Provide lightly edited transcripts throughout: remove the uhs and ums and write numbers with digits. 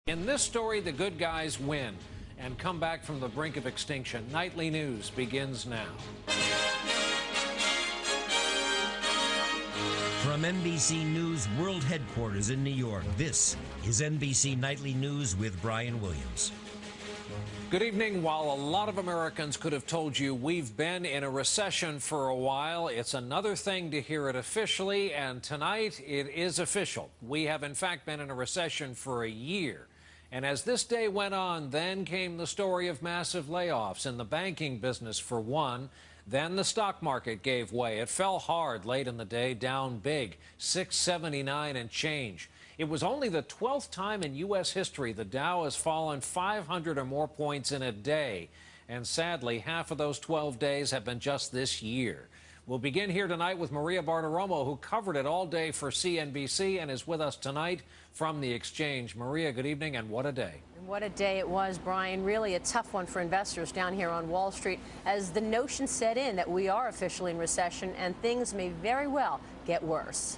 In this story, the good guys win and come back from the brink of extinction. Nightly news begins now. From NBC News World Headquarters in New York, this is NBC Nightly News with Brian Williams. Good evening. While a lot of Americans could have told you we've been in a recession for a while, it's another thing to hear it officially, and tonight it is official. We have, in fact, been in a recession for a year. And as this day went on, then came the story of massive layoffs in the banking business, for one. Then the stock market gave way. It fell hard late in the day, down big, 679 and change. It was only the 12th time in U.S. history the Dow has fallen 500 or more points in a day. And sadly, half of those 12 days have been just this year. We'll begin here tonight with Maria Bartiromo, who covered it all day for CNBC and is with us tonight from the exchange. Maria, good evening, and what a day. And what a day it was, Brian. Really a tough one for investors down here on Wall Street, as the notion set in that we are officially in recession and things may very well get worse.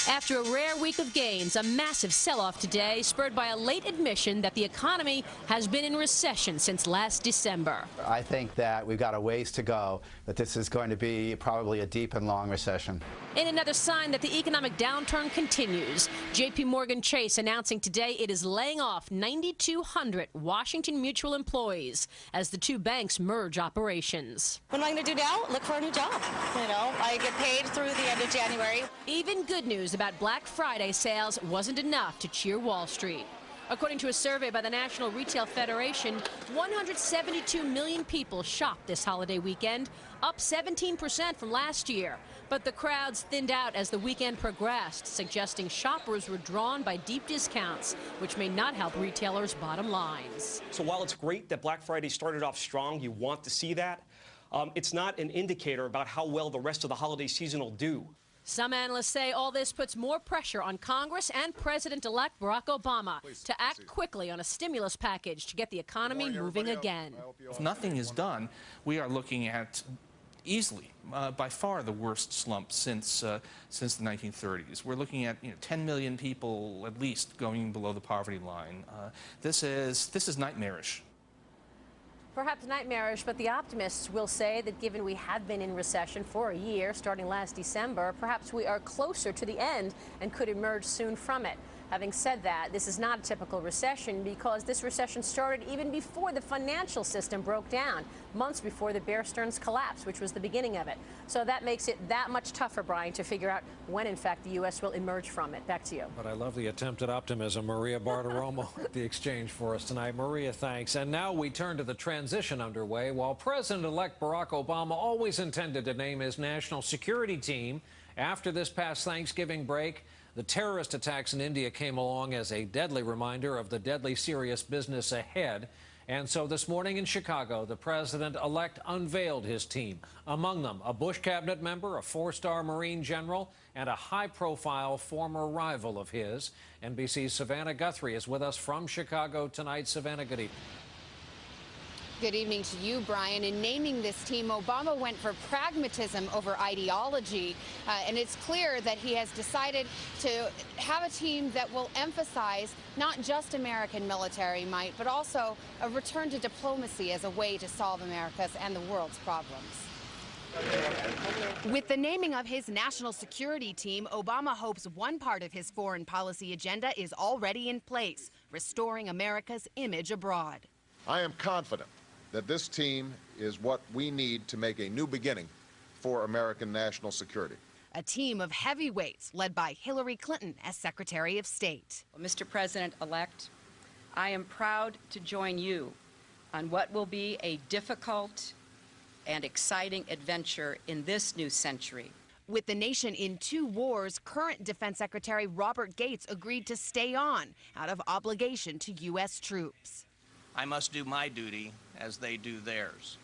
After a rare week of gains, a massive sell-off today, spurred by a late admission that the economy has been in recession since last December. I think that we've got a ways to go, that this is going to be probably a deep and long recession. In another sign that the economic downturn continues, J.P. Morgan Chase announcing today it is laying off 9,200 Washington Mutual employees as the two banks merge operations. What am I going to do now? Look for a new job. You know, I get paid through the end of January. Even good news about Black Friday sales wasn't enough to cheer Wall Street. According to a survey by the National Retail Federation, 172 million people shopped this holiday weekend, up 17% from last year. But the crowds thinned out as the weekend progressed, suggesting shoppers were drawn by deep discounts, which may not help retailers' bottom lines. So while it's great that Black Friday started off strong, you want to see that, it's not an indicator about how well the rest of the holiday season will do. Some analysts say all this puts more pressure on Congress and President-elect Barack Obama to act quickly on a stimulus package to get the economy moving again. If nothing is done, we are looking at easily, by far, the worst slump since the 1930s. We're looking at 10 million people at least going below the poverty line. This is nightmarish. Perhaps nightmarish, but the optimists will say that given we have been in recession for a year, starting last December, perhaps we are closer to the end and could emerge soon from it. Having said that, this is not a typical recession because this recession started even before the financial system broke down, months before the Bear Stearns collapse, which was the beginning of it. So that makes it that much tougher, Brian, to figure out when, in fact, the U.S. will emerge from it. Back to you. But I love the attempt at optimism. Maria Bartiromo at the exchange for us tonight. Maria, thanks. And now we turn to the transition underway. While President-elect Barack Obama always intended to name his national security team after this past Thanksgiving break, the terrorist attacks in India came along as a deadly reminder of the deadly serious business ahead. And so this morning in Chicago, the president-elect unveiled his team. Among them, a Bush cabinet member, a four-star Marine general, and a high-profile former rival of his. NBC's Savannah Guthrie is with us from Chicago tonight. Savannah, good evening. Good evening to you, Brian. In naming this team, Obama went for pragmatism over ideology, and it's clear that he has decided to have a team that will emphasize not just American military might, but also a return to diplomacy as a way to solve America's and the world's problems. With the naming of his national security team, Obama hopes one part of his foreign policy agenda is already in place, restoring America's image abroad. I am confident that this team is what we need to make a new beginning for American national security. A team of heavyweights led by Hillary Clinton as Secretary of State. Mr. President-elect, I am proud to join you on what will be a difficult and exciting adventure in this new century. With the nation in two wars, current Defense Secretary Robert Gates agreed to stay on out of obligation to U.S. troops. I must do my duty as they do theirs.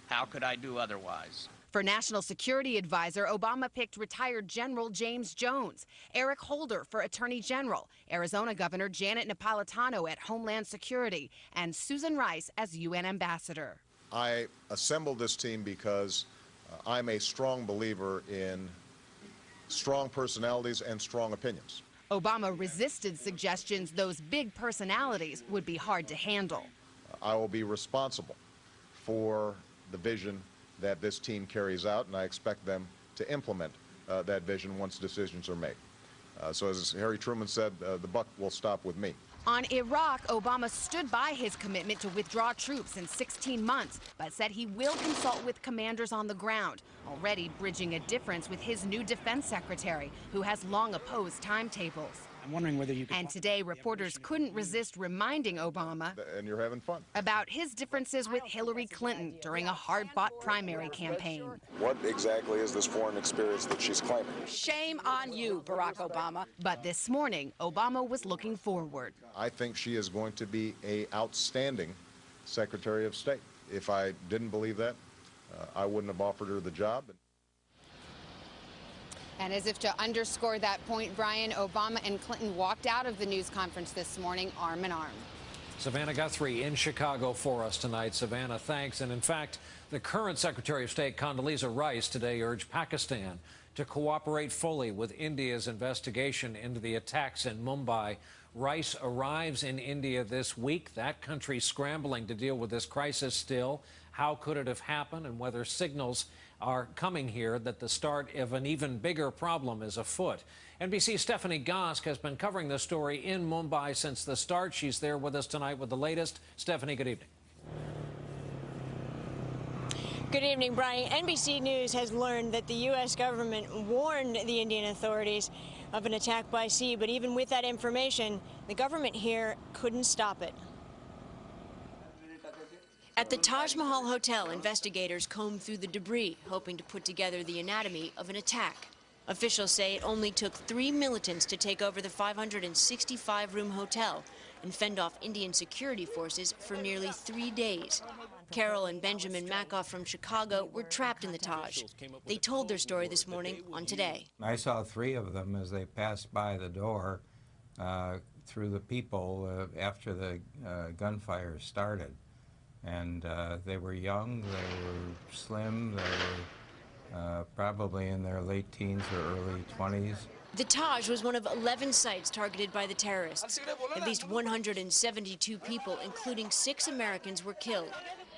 How could I do otherwise? For National Security Advisor, Obama picked retired General James Jones, Eric Holder for Attorney General, Arizona Governor Janet Napolitano at Homeland Security, and Susan Rice as UN Ambassador. I assembled this team because I'm a strong believer in strong personalities and strong opinions. Obama resisted suggestions those big personalities would be hard to handle. I will be responsible for the vision that this team carries out, and I expect them to implement that vision once decisions are made. So as Harry Truman said, the buck will stop with me. On Iraq, Obama stood by his commitment to withdraw troops in 16 months, but said he will consult with commanders on the ground, already bridging a difference with his new defense secretary, who has long opposed timetables. I'm wondering whether you could... And today, reporters couldn't resist reminding Obama And you're having fun. about his differences with Hillary Clinton during a hard-fought primary campaign. What exactly is this foreign experience that she's claiming? Shame on you, Barack Obama. But this morning, Obama was looking forward. I think she is going to be an outstanding Secretary of State. If I didn't believe that, I wouldn't have offered her the job. And as if to underscore that point, Brian, Obama and Clinton walked out of the news conference this morning arm in arm. Savannah Guthrie in Chicago for us tonight. Savannah, thanks. And in fact, the current Secretary of State, Condoleezza Rice, today urged Pakistan to cooperate fully with India's investigation into the attacks in Mumbai. Rice arrives in India this week. That country scrambling to deal with this crisis still. How could it have happened, and whether signals are coming here that the start of an even bigger problem is afoot. NBC's Stephanie Gosk has been covering this story in Mumbai since the start. She's there with us tonight with the latest. Stephanie, good evening. Good evening, Brian. NBC News has learned that the U.S. government warned the Indian authorities of an attack by sea, but even with that information, the government here couldn't stop it. At the Taj Mahal Hotel, investigators combed through the debris, hoping to put together the anatomy of an attack. Officials say it only took 3 militants to take over the 565-room hotel and fend off Indian security forces for nearly 3 days. Carol and Benjamin Makoff from Chicago were trapped in the Taj. They told their story this morning on Today. I saw 3 of them as they passed by the door through the people after the gunfire started. And they were young, they were slim, they were probably in their late teens or early 20s. The Taj was one of 11 sites targeted by the terrorists. At least 172 people, including 6 Americans, were killed.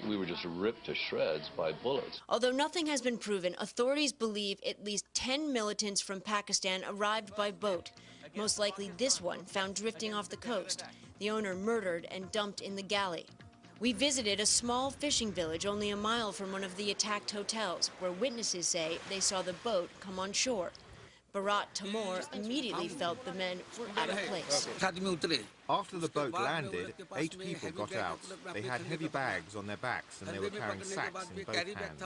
We were just ripped to shreds by bullets. Although nothing has been proven, authorities believe at least 10 militants from Pakistan arrived by boat. Most likely this one found drifting off the coast. The owner murdered and dumped in the galley. We visited a small fishing village only a mile from one of the attacked hotels, where witnesses say they saw the boat come on shore. Bharat Tamor immediately felt the men were out of place. After the boat landed, 8 people got out. They had heavy bags on their backs and they were carrying sacks in both hands.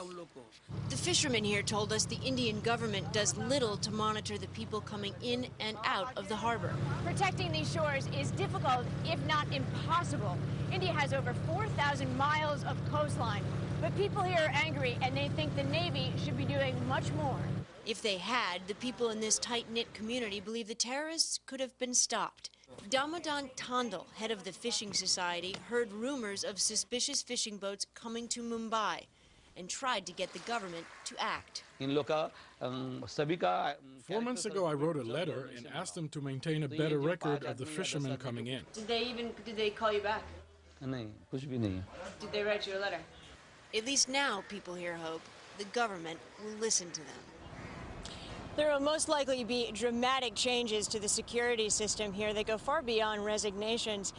The fishermen here told us the Indian government does little to monitor the people coming in and out of the harbor. Protecting these shores is difficult, if not impossible. India has over 4,000 miles of coastline, but people here are angry and they think the Navy should be doing much more. If they had, the people in this tight-knit community believe the terrorists could have been stopped. Damodan Tandal, head of the Fishing Society, heard rumors of suspicious fishing boats coming to Mumbai and tried to get the government to act. 4 months ago, I wrote a letter and asked them to maintain a better record of the fishermen coming in. Did they call you back? Did they write you a letter? At least now, people here hope the government will listen to them. There will most likely be dramatic changes to the security system here that go far beyond resignations.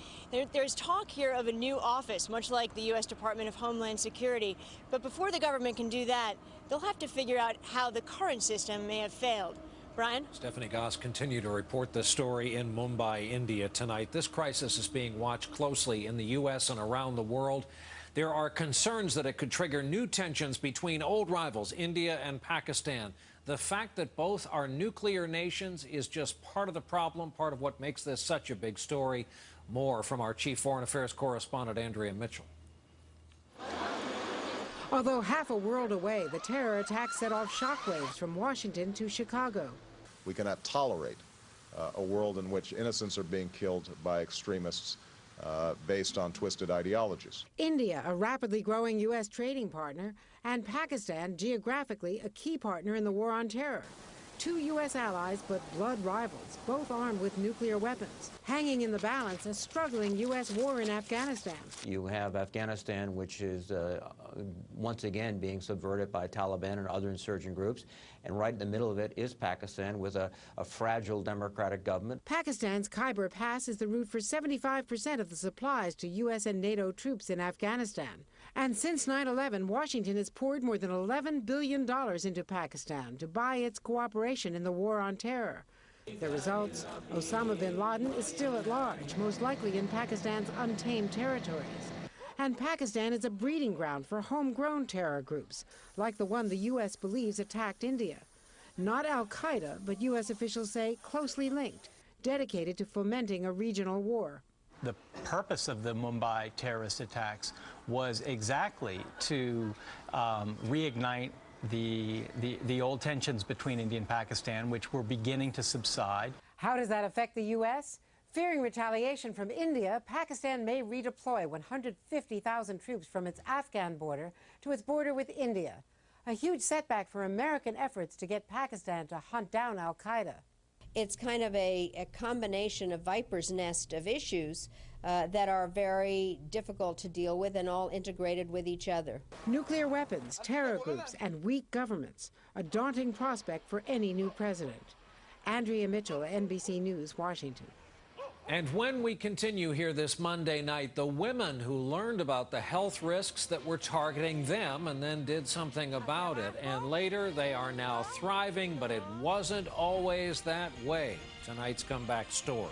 There's talk here of a new office, much like the U.S. Department of Homeland Security. But before the government can do that, they'll have to figure out how the current system may have failed. Brian? Stephanie Goss continue to report this story in Mumbai, India tonight. This crisis is being watched closely in the U.S. and around the world. There are concerns that it could trigger new tensions between old rivals, India and Pakistan. The fact that both are nuclear nations is just part of the problem, part of what makes this such a big story. More from our chief foreign affairs correspondent, Andrea Mitchell. Although half a world away, the terror attack set off shockwaves from Washington to Chicago. We cannot tolerate a world in which innocents are being killed by extremists based on twisted ideologies. India, a rapidly growing U.S. trading partner, and Pakistan, geographically a key partner in the war on terror. two U.S. allies but blood rivals, both armed with nuclear weapons. Hanging in the balance, a struggling U.S. war in Afghanistan. You have Afghanistan, which is once again being subverted by Taliban and other insurgent groups. And right in the middle of it is Pakistan with a fragile democratic government. Pakistan's Khyber Pass is the route for 75% of the supplies to U.S. and NATO troops in Afghanistan. And since 9/11, Washington has poured more than $11 billion into Pakistan to buy its cooperation in the war on terror. The results, Osama bin Laden is still at large, most likely in Pakistan's untamed territories. And Pakistan is a breeding ground for homegrown terror groups, like the one the U.S. believes attacked India. Not al-Qaeda, but U.S. officials say closely linked, dedicated to fomenting a regional war. The purpose of the Mumbai terrorist attacks was exactly to reignite the old tensions between India and Pakistan, which were beginning to subside. How does that affect the U.S.? Fearing retaliation from India, Pakistan may redeploy 150,000 troops from its Afghan border to its border with India. A huge setback for American efforts to get Pakistan to hunt down al-Qaeda. It's kind of a combination of viper's nest of issues that are very difficult to deal with and all integrated with each other. Nuclear weapons, terror groups, and weak governments, a daunting prospect for any new president. Andrea Mitchell, NBC News, Washington. And when we continue here this Monday night, the women who learned about the health risks that were targeting them and then did something about it. And later, they are now thriving, but it wasn't always that way. Tonight's comeback story.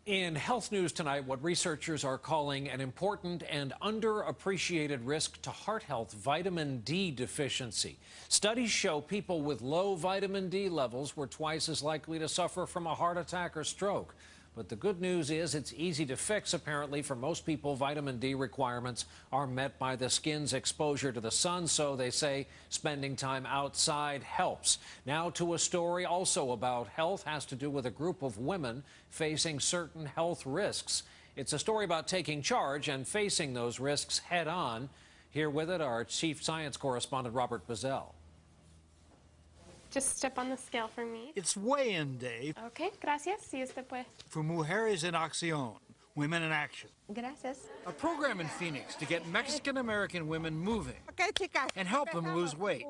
In health news tonight, what researchers are calling an important and underappreciated risk to heart health, vitamin D deficiency. Studies show people with low vitamin D levels were twice as likely to suffer from a heart attack or stroke. But the good news is it's easy to fix. Apparently, for most people, vitamin D requirements are met by the skin's exposure to the sun, so they say spending time outside helps. Now to a story also about health, has to do with a group of women facing certain health risks. It's a story about taking charge and facing those risks head on. Here with it, our chief science correspondent, Robert Bazell. Just step on the scale for me. It's weigh-in day. Okay, gracias. Si usted puede. For Mujeres en Acción, Women in Action. Gracias. A program in Phoenix to get Mexican-American women moving and help them lose weight.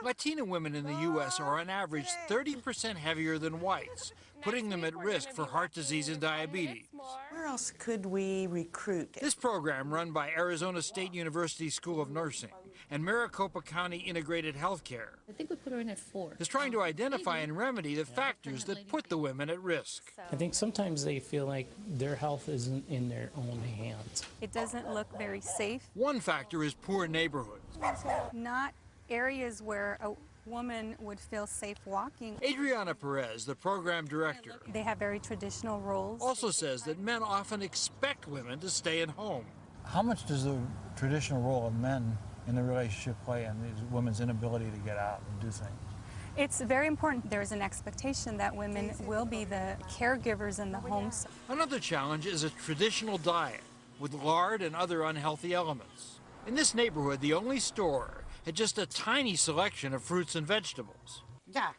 Latina women in the U.S. are on average 30% heavier than whites, putting them at risk for heart disease and diabetes. Where else could we recruit? This program, run by Arizona State University School of Nursing and Maricopa County Integrated Healthcare, I think we put her in at 4. is trying to identify and remedy the factors that put the women at risk. I think sometimes they feel like their health isn't in their own hands. It doesn't look very safe. One factor is poor neighborhoods. Not areas where a woman would feel safe walking. Adriana Perez, the program director, They have very traditional roles. also says that men often expect women to stay at home. How much does the traditional role of men in the relationship play in these women's inability to get out and do things? It's very important. There's an expectation that women will be the caregivers in the homes. Another challenge is a traditional diet with lard and other unhealthy elements. In this neighborhood, the only store had just a tiny selection of fruits and vegetables.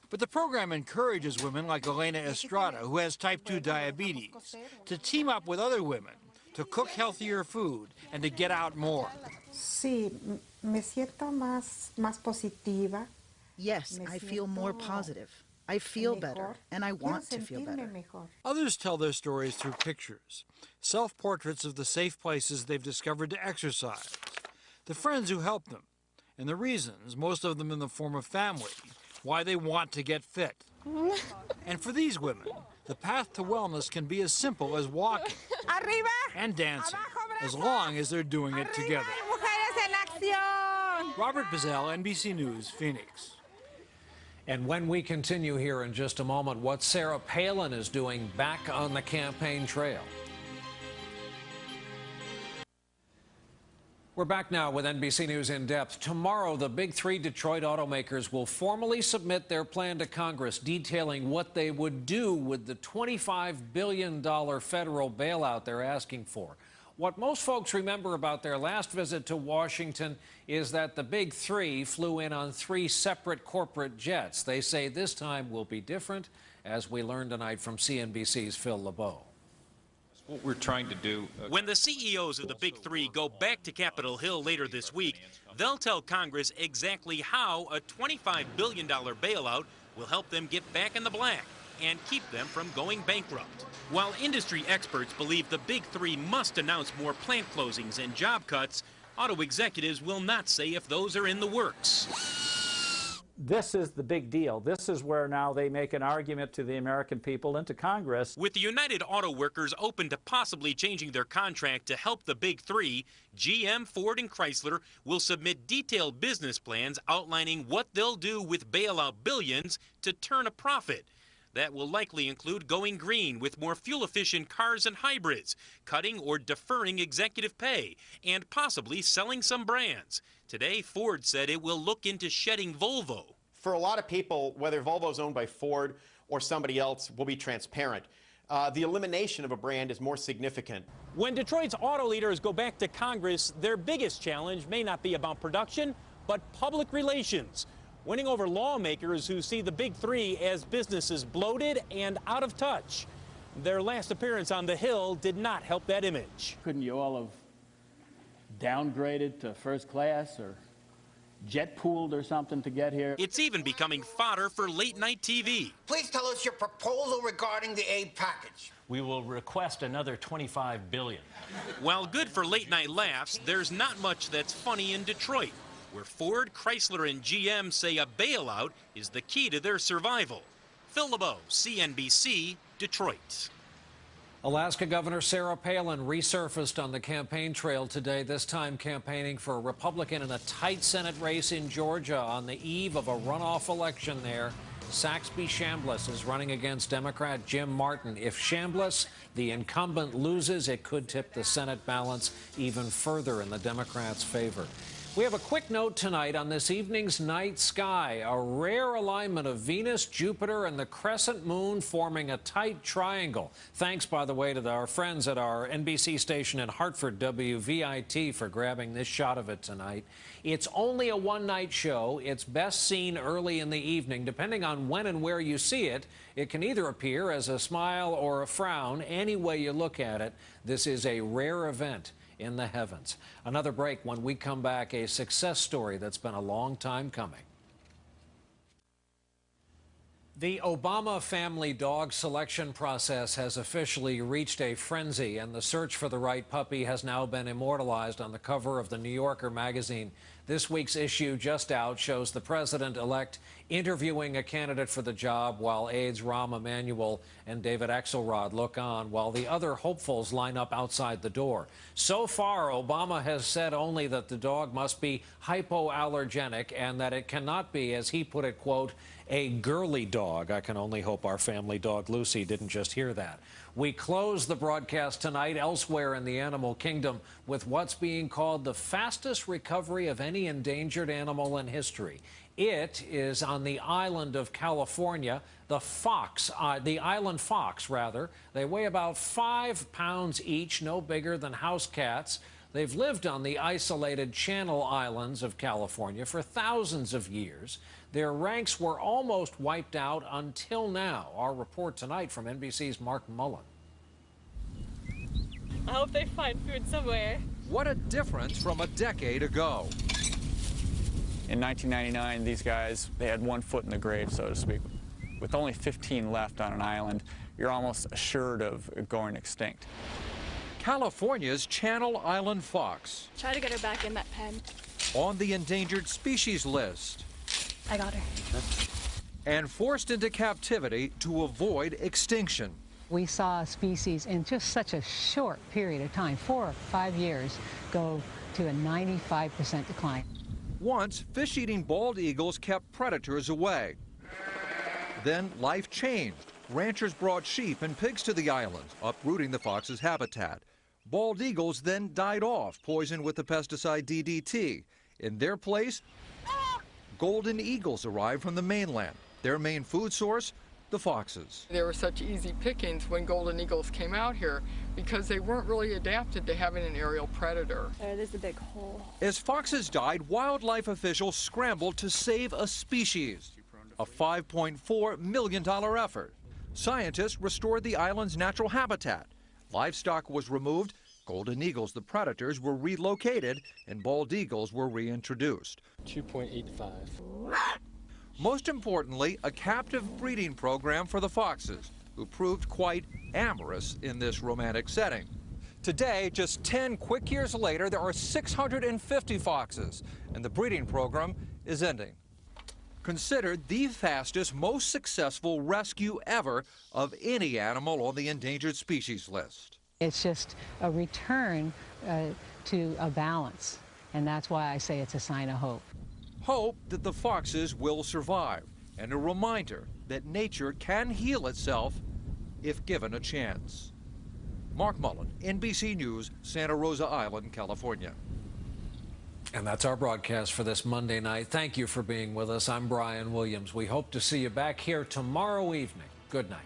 But the program encourages women like Elena Estrada, who has type 2 diabetes, to team up with other women to cook healthier food and to get out more. Sí, me siento más positiva. Yes, I feel more positive. I feel better, and I want to feel better. Others tell their stories through pictures, self-portraits of the safe places they've discovered to exercise, the friends who help them, and the reasons, most of them in the form of family, why they want to get fit. And for these women, the path to wellness can be as simple as walking and dancing, as long as they're doing it together. Robert Bazell, NBC News, Phoenix. And when we continue here in just a moment, what Sarah Palin is doing back on the campaign trail. We're back now with NBC News In Depth. Tomorrow, the big three Detroit automakers will formally submit their plan to Congress detailing what they would do with the $25 billion federal bailout they're asking for. What most folks remember about their last visit to Washington is that the big three flew in on 3 separate corporate jets. They say this time will be different, as we learned tonight from CNBC's Phil LeBeau. What we're trying to do. When the CEOs of the big three go back to Capitol Hill later this week, they'll tell Congress exactly how a $25 billion bailout will help them get back in the black and keep them from going bankrupt. While industry experts believe the big three must announce more plant closings and job cuts, auto executives will not say if those are in the works. This is the big deal. This is where now they make an argument to the American people and to Congress. With the United Auto Workers open to possibly changing their contract to help the big three, GM, Ford, and Chrysler will submit detailed business plans outlining what they'll do with bailout billions to turn a profit. That will likely include going green with more fuel-efficient cars and hybrids, cutting or deferring executive pay, and possibly selling some brands. Today, Ford said it will look into shedding Volvo. For a lot of people, whether Volvo's owned by Ford or somebody else, will be transparent. The elimination of a brand is more significant. When Detroit's auto leaders go back to Congress, their biggest challenge may not be about production, but public relations. Winning over lawmakers who see the big three as businesses bloated and out of touch. Their last appearance on the Hill did not help that image. Couldn't you all have downgraded to first class or jet pooled or something to get here? It's even becoming fodder for late-night TV. Please tell us your proposal regarding the aid package. We will request another $25 billion. While good for late-night laughs, there's not much that's funny in Detroit, where Ford, Chrysler, and GM say a bailout is the key to their survival. Phil LeBeau, CNBC, Detroit. Alaska Governor Sarah Palin resurfaced on the campaign trail today, this time campaigning for a Republican in a tight Senate race in Georgia on the eve of a runoff election there. Saxby Chambliss is running against Democrat Jim Martin. If Chambliss, the incumbent, loses, it could tip the Senate balance even further in the Democrats' favor. We have a quick note tonight on this evening's night sky. A rare alignment of Venus, Jupiter, and the crescent moon forming a tight triangle. Thanks, by the way, to our friends at our NBC station in Hartford, WVIT, for grabbing this shot of it tonight. It's only a one-night show. It's best seen early in the evening. Depending on when and where you see it, it can either appear as a smile or a frown. Any way you look at it, this is a rare event in the heavens. Another break. When we come back, a success story that's been a long time coming. The Obama family dog selection process has officially reached a frenzy, and the search for the right puppy has now been immortalized on the cover of the New Yorker magazine. This week's issue, just out, shows the president-elect interviewing a candidate for the job while aides Rahm Emanuel and David Axelrod look on while the other hopefuls line up outside the door. So far, Obama has said only that the dog must be hypoallergenic and that it cannot be, as he put it, quote, a girly dog. I can only hope our family dog Lucy didn't just hear that. We close the broadcast tonight elsewhere in the animal kingdom with what's being called the fastest recovery of any endangered animal in history. It is on the island of California, the island fox, rather. They weigh about 5 pounds each, no bigger than house cats. They've lived on the isolated Channel Islands of California for thousands of years. Their ranks were almost wiped out until now. Our report tonight from NBC's Mark Mullen. I hope they find food somewhere. What a difference from a decade ago. In 1999, these guys, they had one foot in the grave, so to speak. With only 15 left on an island, you're almost assured of going extinct. California's Channel Island fox. Try to get her back in that pen. On the endangered species list. I got her. And forced into captivity to avoid extinction. We saw a species in just such a short period of time, 4 or 5 years, go to a 95% decline. Once, fish-eating bald eagles kept predators away. Then life changed. Ranchers brought sheep and pigs to the island, uprooting the fox's habitat. Bald eagles then died off, poisoned with the pesticide DDT. In their place, golden eagles arrived from the mainland. Their main food source, the foxes. They were such easy pickings when golden eagles came out here because they weren't really adapted to having an aerial predator. There's a big hole. As foxes died, wildlife officials scrambled to save a species, a $5.4 million effort. Scientists restored the island's natural habitat. Livestock was removed, golden eagles, the predators, were relocated, and bald eagles were reintroduced. 2.85. Most importantly, a captive breeding program for the foxes, who proved quite amorous in this romantic setting. Today, just 10 quick years later, there are 650 foxes, and the breeding program is ending. Considered the fastest, most successful rescue ever of any animal on the endangered species list. It's just a return to a balance, and that's why I say it's a sign of hope. Hope that the foxes will survive, and a reminder that nature can heal itself if given a chance. Mark Mullen, NBC News, Santa Rosa Island, California. And that's our broadcast for this Monday night. Thank you for being with us. I'm Brian Williams. We hope to see you back here tomorrow evening. Good night.